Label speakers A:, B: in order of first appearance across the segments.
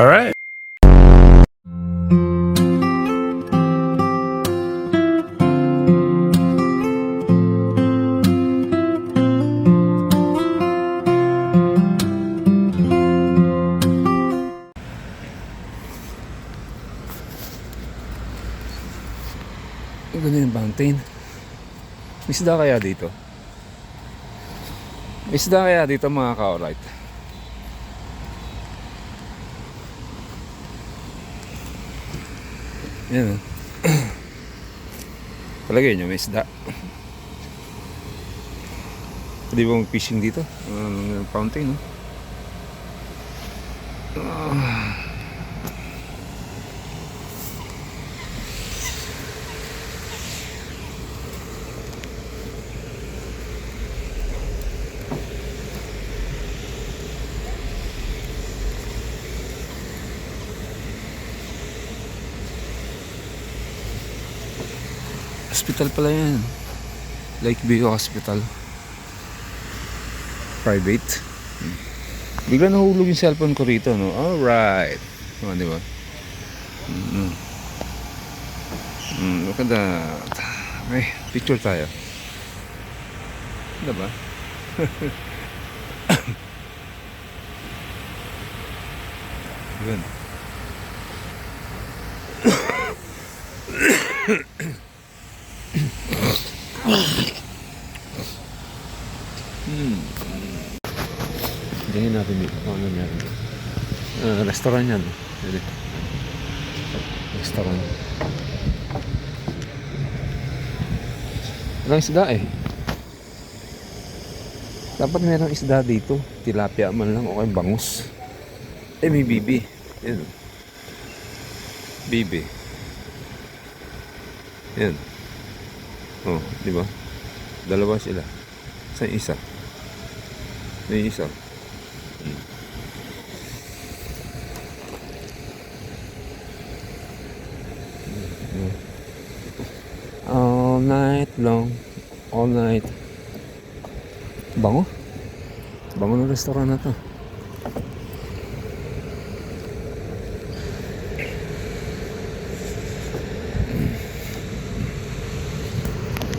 A: Alright. Ganda yung fountain. May isda kaya dito? May isda kaya dito mga ka-alright? Yan. Palagay nyo may isda. Pwede ba mag-fishing dito? Fountain, no? Hospital pala yan. Lakeview Hospital. Private. Bigla nahulog yung cellphone ko rito, no? Alright. Di ba? Look at that. Okay, picture tayo. Diba? Yun. Tingnan natin dito kung ano meron. Restaurant yan. Restaurant. Walang isda eh. Dapat merong isda dito. Tilapia man lang o kay bangus. Eh may bibi. Yan. Bibi. Yan. Oh, di ba? Dalawa sila. Sa isa. May isa. All night long. All night. Bango. Bango ng restaurant na to.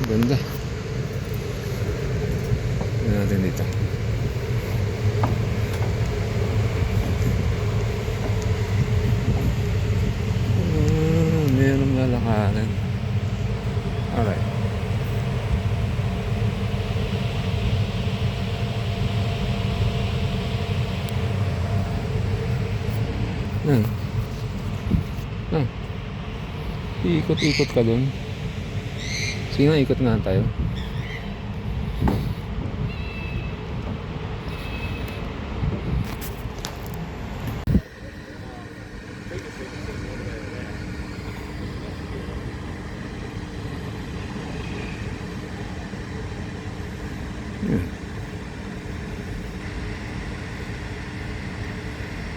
A: Ganda. Tignan natin dito. Mayroong lalakaran. Alright. Iikot-ikot ka dun. Sige nga, ikot nga tayo.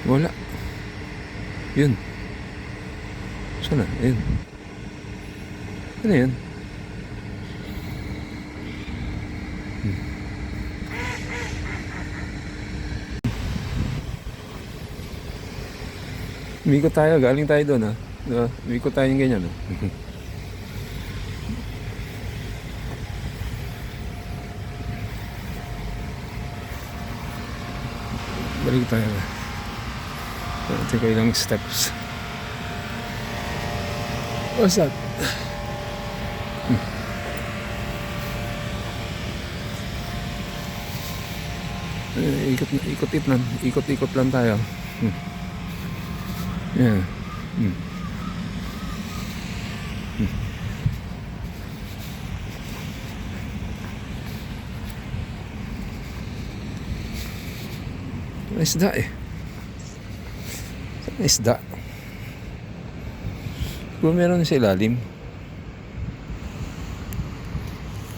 A: Wala. Yun. Sana? Yun. Ano yun? Umikot tayo. Galing tayo doon, ha? Umikot tayo yung ganyan, ha? Balik tayo, ha? Ito ko ilang steps. What's that? Ikot-ikot lang tayo. Yeah. Isda eh. Isda. Kung meron sa ilalim.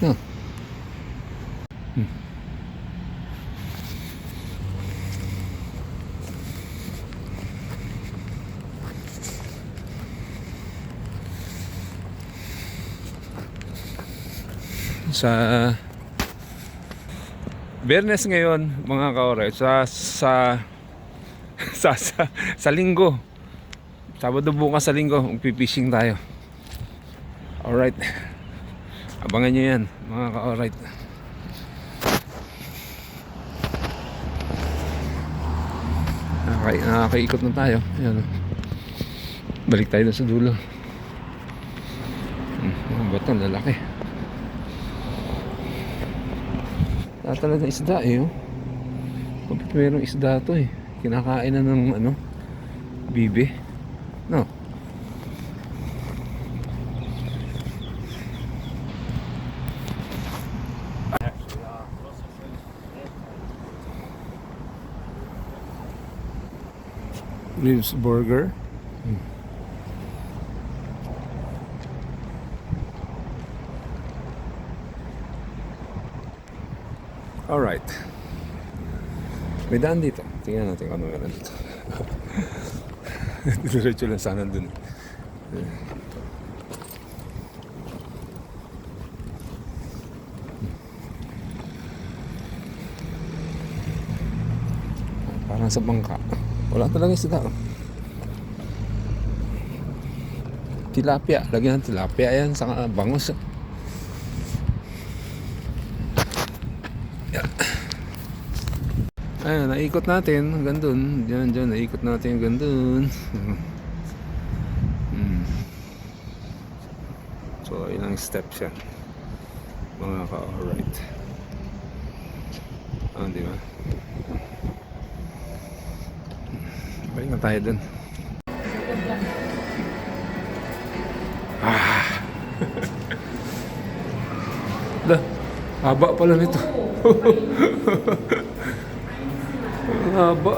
A: No. Sa Biyernes ngayon mga ka-alright, sa sa linggo. Sabado bukas sa linggo, magpipishing tayo. Alright. Abangan nyo yan, mga ka-alright. Nakakaikot na tayo. Ayan. Balik tayo na sa dulo. Mga bato, lalaki. Talaga isda eh. Oh. Merong isda to eh. Kinakain na ng ano, bibi. No. Ribs burger. Alright. May daan dito. Tingnan natin kung ano meron dito. Diretso lang sana dun. Parang sa bangka. Wala talaga isda. Tilapia. Lagyan ng tilapia yan. Saka bangus. Ayan, naikot natin hanggang dun. Diyan, naikot natin hanggang dun. So, ilang steps yan. Mga ka-alright. Di ba? Balik na tayo dun. Haba pala nito. Haba.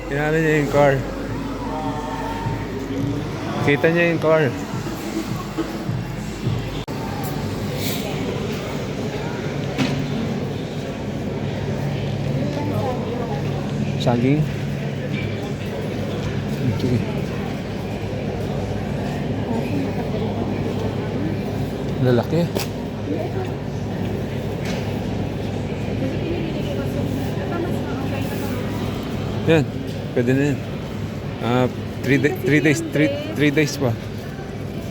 A: Kinala niya yung car. Kita niya yung car. Saging. Okay. Lalaki. Yan, pwede na yan. 3 days pa.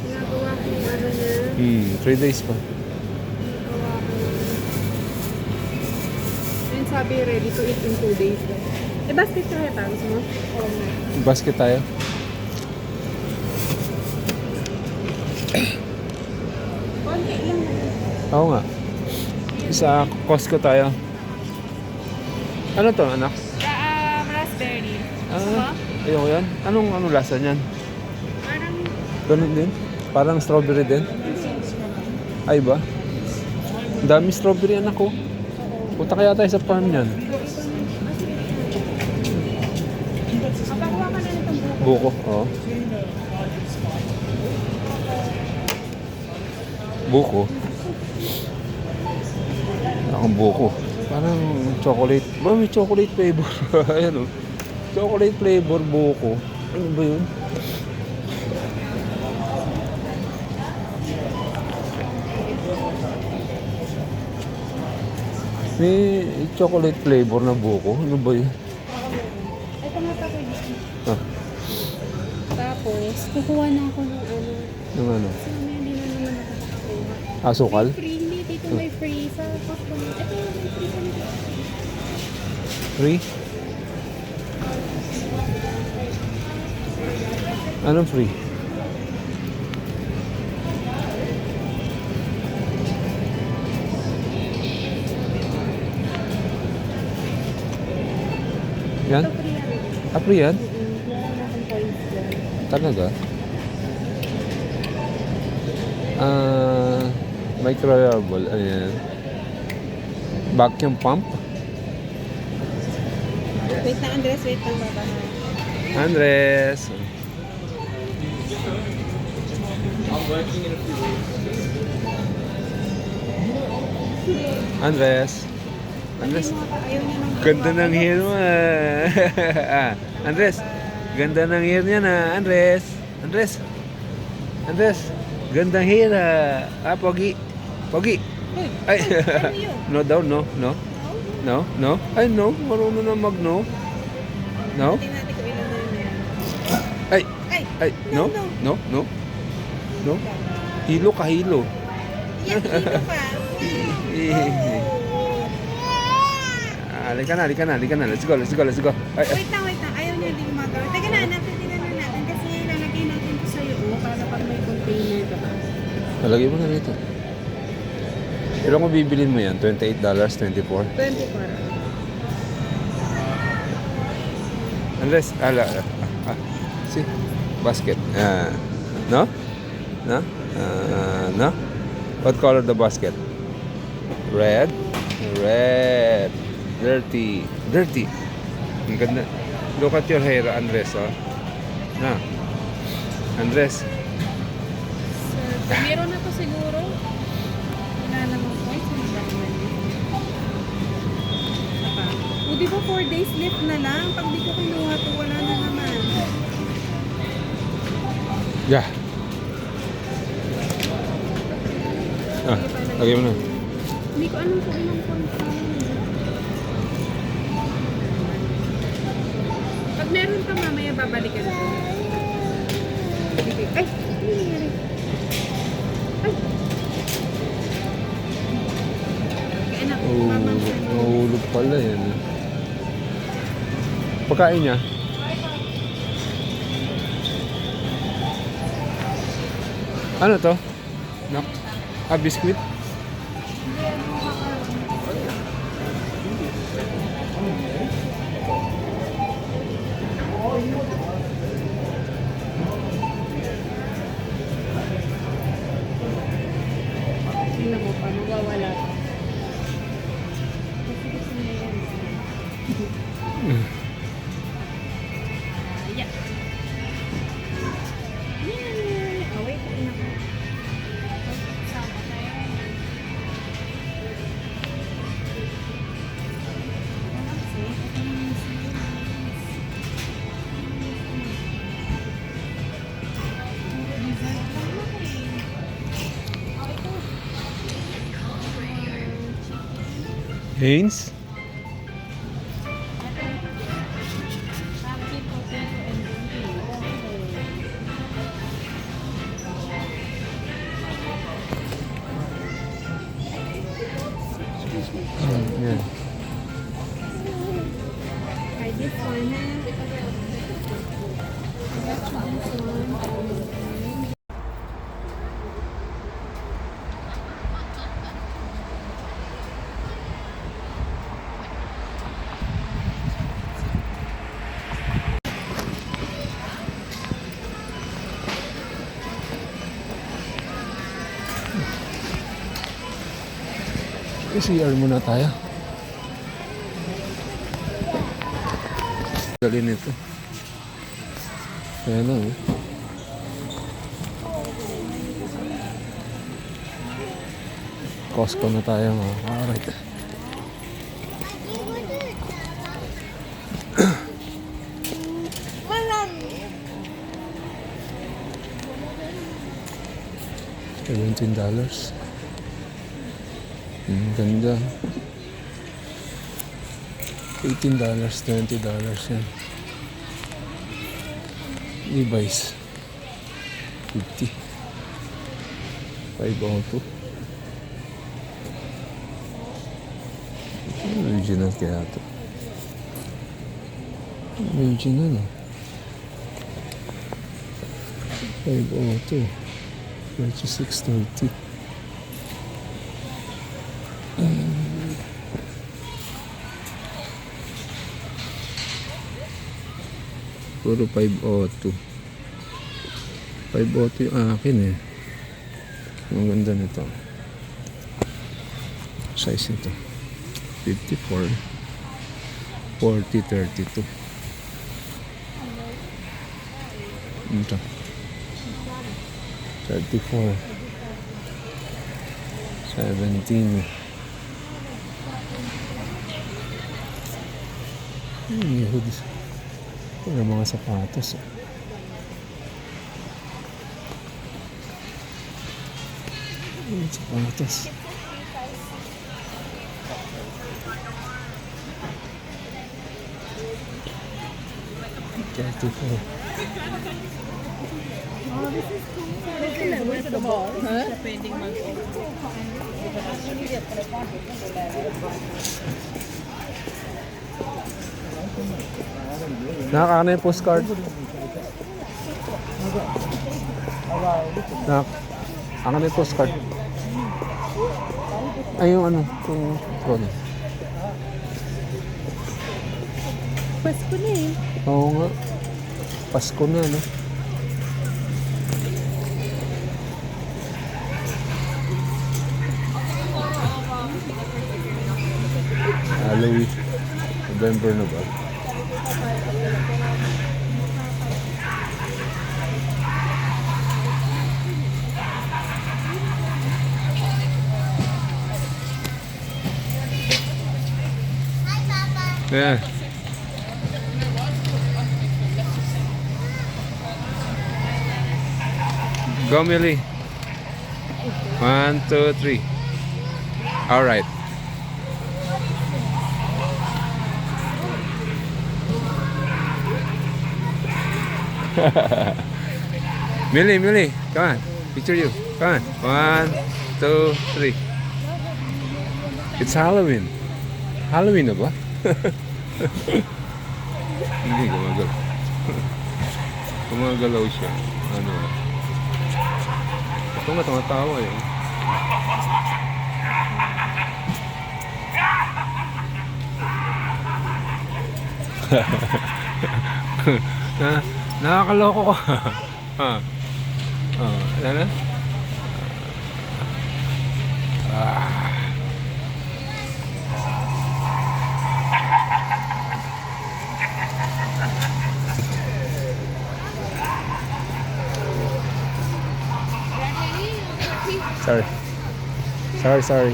B: Ginagawa ko yung ano na.
A: 3 days pa.
B: Ginagawa ko. Yun sabi, ready to eat in 2 days. Basket tayo pa. Gusto mo? Oo nga.
A: Basket tayo.
B: Konti lang.
A: Oo nga. Sa Costco tayo. Ano to, anak?
B: Raspberry.
A: Ayoko yan. Anong lasa niyan?
B: Parang
A: Ganun din? Parang strawberry din? Ay ba? Ang dami strawberry anak ko. Punta kaya tayo sa farm niyan.
B: kapakuha ka na nitong buko.
A: Buko, oo. Buko. Akong buko. Parang chocolate. Ba, may chocolate flavor. Ayan o. Chocolate flavor buko. Ano ba yun? May chocolate flavor na buko. Ano ba yun?
B: Ito nga pa ko.
A: Ah,
B: Tapos, kukuha na ako ng ano.
A: yung ano?
B: Kasi mamaya hindi na naman nakakakuha.
A: Asukal?
B: Free, hindi. Dito may free. Sa Costco. Ito may free sa nito.
A: Free? Anong free? Yan?
B: Ito free yan.
A: Ah, free yan?
B: Meron na akong points dyan.
A: Talaga? Ah, Microwearable. Ayan. Vacuum pump.
B: Wait na, Andres. Wait lang, baba.
A: Andres. Andres. Andres.
B: Ayaw niya nang
A: Ganda ng hair mo ah. Andres. Ganda ng hair niya na. Andres. Andres. Andres. Ganda hair ah. Pogi. Pogi.
B: Uy,
A: Ay.
B: ano yun?
A: No daw, no. No. No. No. Ay, no. Marunong na mag-no. No.
B: Tingnan natin kung ilan na yun yan.
A: Ay.
B: Ay!
A: Ay. No. No. No. No. Hilo ka, hilo.
B: Yan, dito pa.
A: Halika na, halika na, halika na. Let's go, let's go, let's go. Ay, ay.
B: Wait lang, wait lang. Ayaw niya hindi gumagawa. Teka na, hanapin natin kasi lalagay natin ito sa'yo para pag may container ka ba.
A: Nalagay mo na rito. Ilan ko bibilin mo yan? $28, 24?
B: 24.
A: Unless, see, basket. No? No? No? What color the basket? Red? Red. Dirty. Dirty. Ang ganda. Look at your hair, Andres, oh. Na. Andres.
B: Meron na to siguro. Wala namang points. Ano ba naman yun? Apa? O di ba 4 days left na lang? Pag di ko kinuha to, wala na naman.
A: Yeah. Lagay mo na.
B: Hindi ko alam kung ilang points na yun. Pag meron pa mamaya, babalikan ko. Ay! Ano nangyari? Ay! Kaya anak, mamang sa
A: Mahulog pala yan. Pagkain niya? Ano to? No? Biscuit?
B: Tingnan mo pa, mawawala pa. Kasi gusto niya yan. Yeah. Yeah. Oh, wait. Tingnan ko. Sama na yan.
A: Haynes? Yan.
B: Try this one. This one.
A: CR muna tayo. Galing nito. Kaya lang eh. Costco na tayo mga alright. $17. Ganda. $18, $20 yan. Levi's 50. 502. Original kaya ito. Original ah. 502. 3630. Puro 502. 502 yung akin eh. Ang ganda nito. Size nito. 54. 40, 32. Ito. 34. 17. Hoodies. Ito na mga sapatos. Sapatos.
B: Where's the ball? Huh?
A: Nakaka na yung postcard. Nakaka na yung postcard. Ay, yung ano, yung phone.
B: Pasko na eh.
A: Oo nga. Pasko na, no? Halloween. November na ba? Yeah. Go, Millie. 1, 2, 3. All right. Millie, come on. Picture you. Come on. 1, 2, 3. It's Halloween. Halloween na ba? Hindi, gumagalaw. Gumagalaw siya. Ano? Ito nga, tumatawa eh. Nakakaloko ko. Ano? Sorry.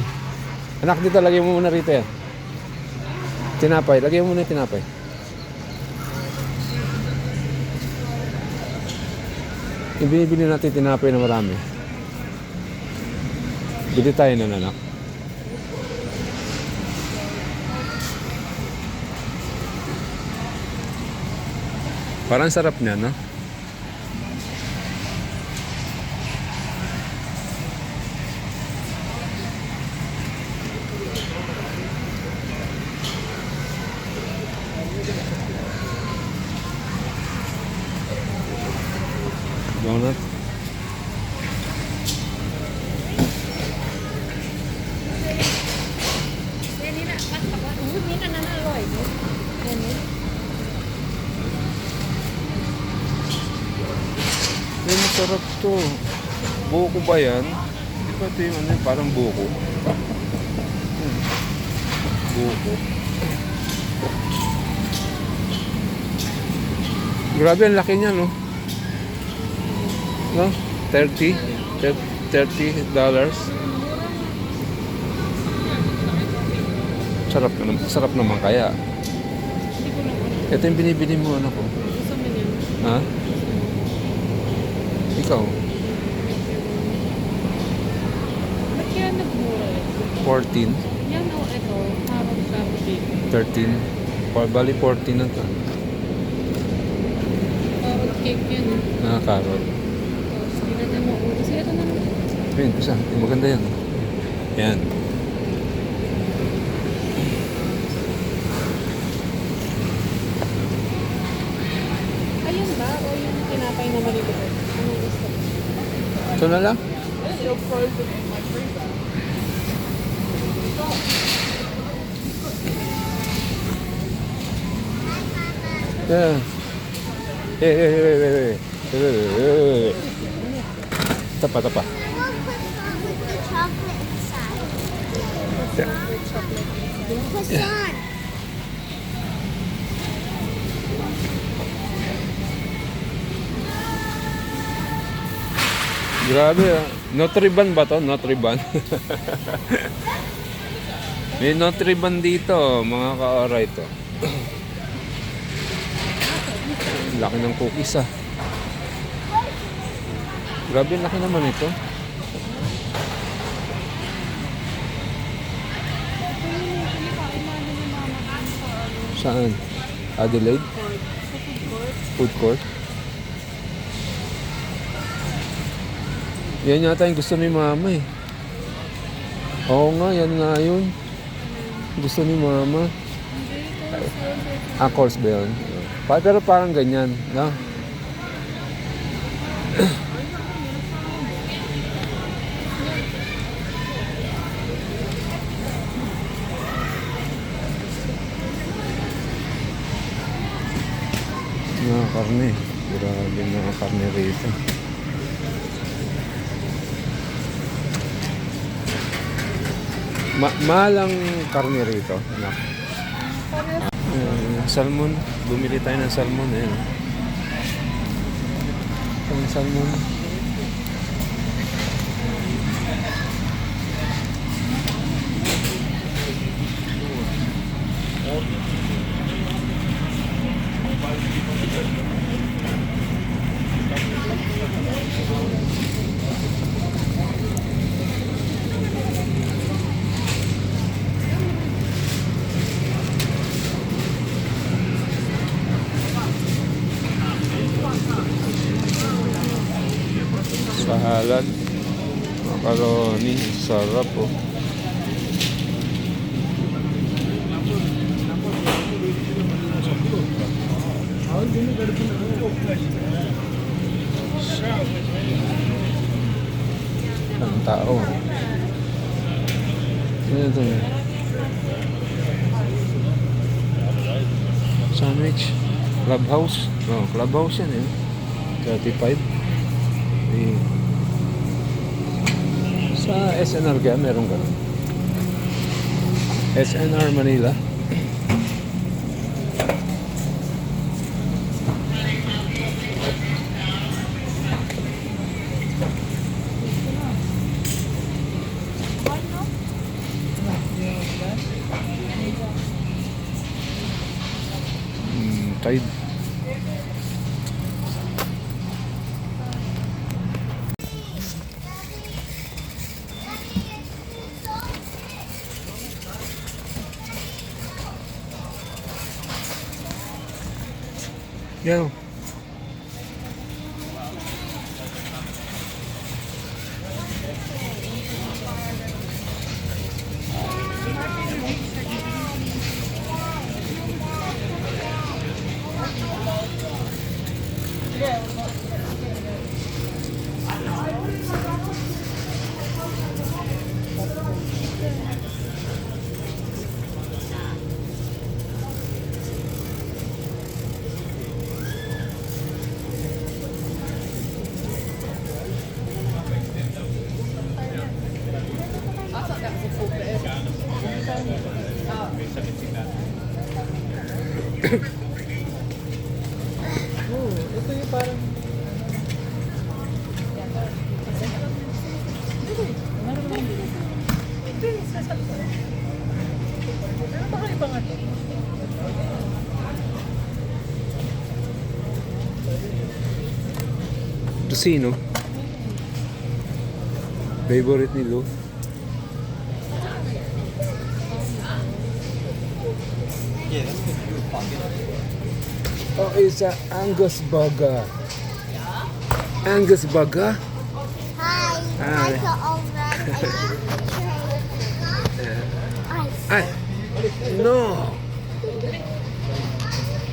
A: Anak, dito, lagay mo muna rito yan. Tinapay, lagay mo muna yung tinapay. Yung binibili natin tinapay na marami. Bili tayo na, anak. Parang sarap niya, no? Donut. Ay, masarap to. Buko ba yan? Hindi ba ito yung ano, parang buko? Buko. Grabe, ang laki niya, no? No? $30. Sarap naman kaya. Ito yung binibili mo, ano ko? Ha? Ikaw?
B: Ba't kaya nagmura?
A: 14?
B: Yan o, ito. Harap sa cake.
A: 13? Bali 14 na ito.
B: Carrot cake yan.
A: Carrot.
B: Sige natin mauna. Sige, ito na naman.
A: Ayun, isa. Maganda yan. Yan.
B: Ayun ba? O yung tinapay na maliliit? Anong gusto?
A: Ito na lang? Yeah. Hey. Tapa.
C: We'll put the chocolate inside. Croissant.
A: Grabe ah. Nutriban ba to? Nutriban? May Nutriban dito, mga ka-ora ito. Laki ng cookies ah. Grabe, laki naman ito. Saan? Adelaide? Food court? Yan yata yung gusto ni mama eh. Oo nga, yan nga yun. Gusto ni mama. Ah, course ba yun? Pero parang ganyan. No? Mga karne. Grabe mga karne rito. Mahal ang karne rito. Anak. Salmon. Bumili tayo ng salmon. Ayan. Ang salmon. Sa halad. Macaroni. Sarap oh. Ang tao. Ano ito? Sandwich. Clubhouse. No, clubhouse yan eh. 35. Eh. Sa SNR kaya meron ganun. SNR Manila. Tide. Yan. Ito yung parang Tosino. Favorite ni Lou. Oh, it's a Angus burger. Angus burger.
C: Hi.
A: Hi.
C: I got all red.
A: Ay, no.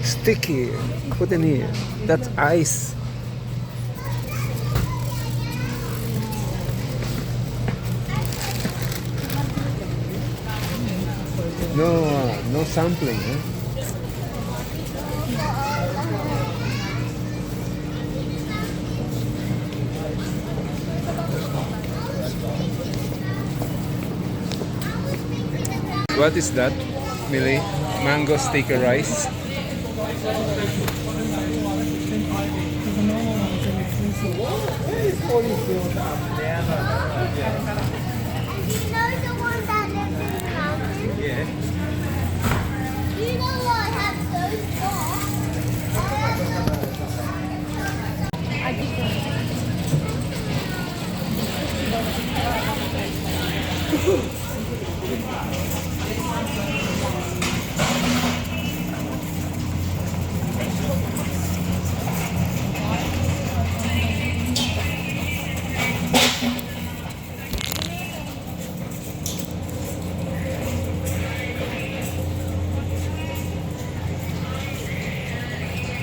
A: Sticky. Put in here. That's ice. No sampling, huh? What is that, Millie? Mango sticker rice?
C: And do you know the one that lives in the mountains?
A: Yeah.
C: Do you know what have those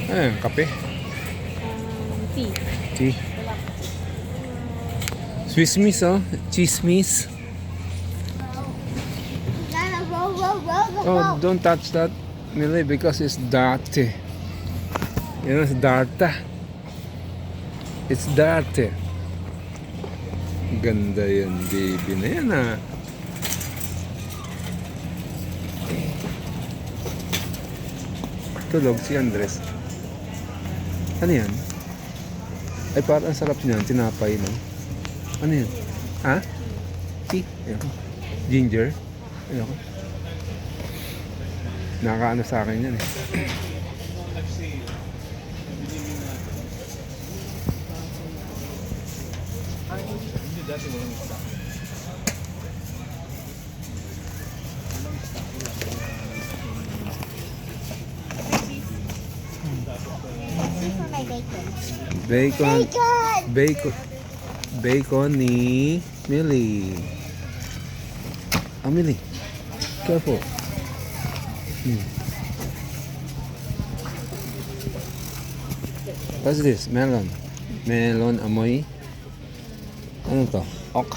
A: Ayan, kape.
B: Tea.
A: Tea. Swiss miss, oh. Cheese miss.
C: Gotta roll, roll, roll, roll,
A: Oh,
C: roll.
A: don't touch that, Millie, because it's dirty. You know, it's dirty. It's dirty. Ganda yan, baby na yan, ah. Tulog si Andres. Ano yan? Ay, parang ang sarap niyan. Tinapay, no? Ano yan? Ha? Tea? Ayoko. Ginger? Ayoko. Nakakaano sa akin yan, eh.
C: This is for my bacon.
A: Bacon.
C: Bacon!
A: Bacon. Bacon ni Millie. Ah, Millie. Careful. What's this? Melon. Melon amoy. Ano to? Ok.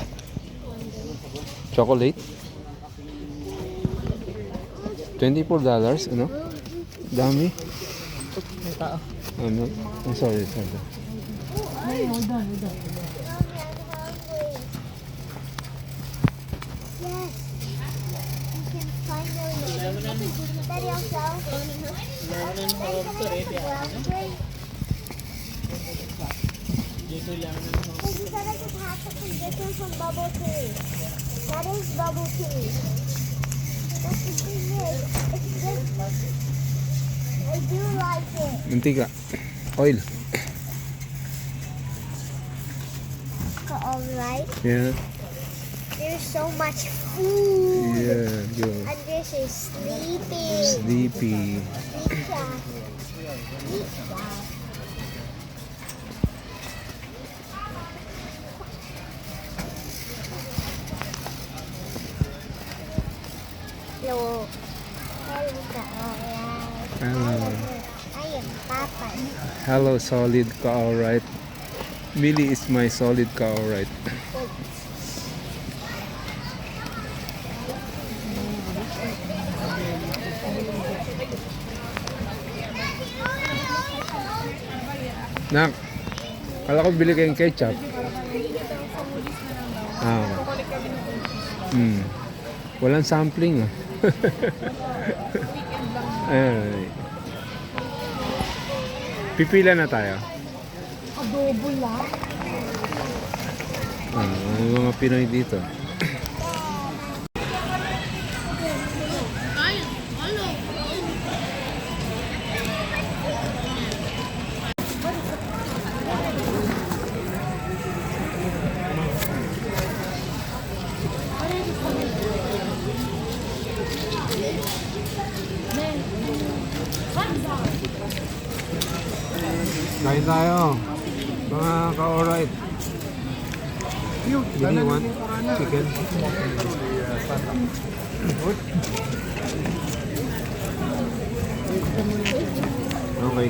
A: Chocolate. $24. Ano? Dami. Ano? I'm sorry.
C: Yes. You can finally. Daddy, also. Because you said I could have something different from bubble tea. That is bubble tea. But the thing is, it's just, I do like it.
A: Mantika. Oil.
C: Alright.
A: Yeah.
C: There's so much food.
A: Yeah. Go.
C: And this is sleeping.
A: Sleepy.
C: Pizza. Pizza. Hello. Hello, alright.
A: Hello.
C: I am Papa.
A: Hello, solid ka alright. Millie is my solid ka alright. Nak, kala ko bili kayong ketchup. Ah. Walang sampling, ah. Ay. Pipila na tayo.
C: Adobo lang.
A: Yung mga Pinoy dito. Kain tayo. Mga ka-alright. You want chicken? Okay.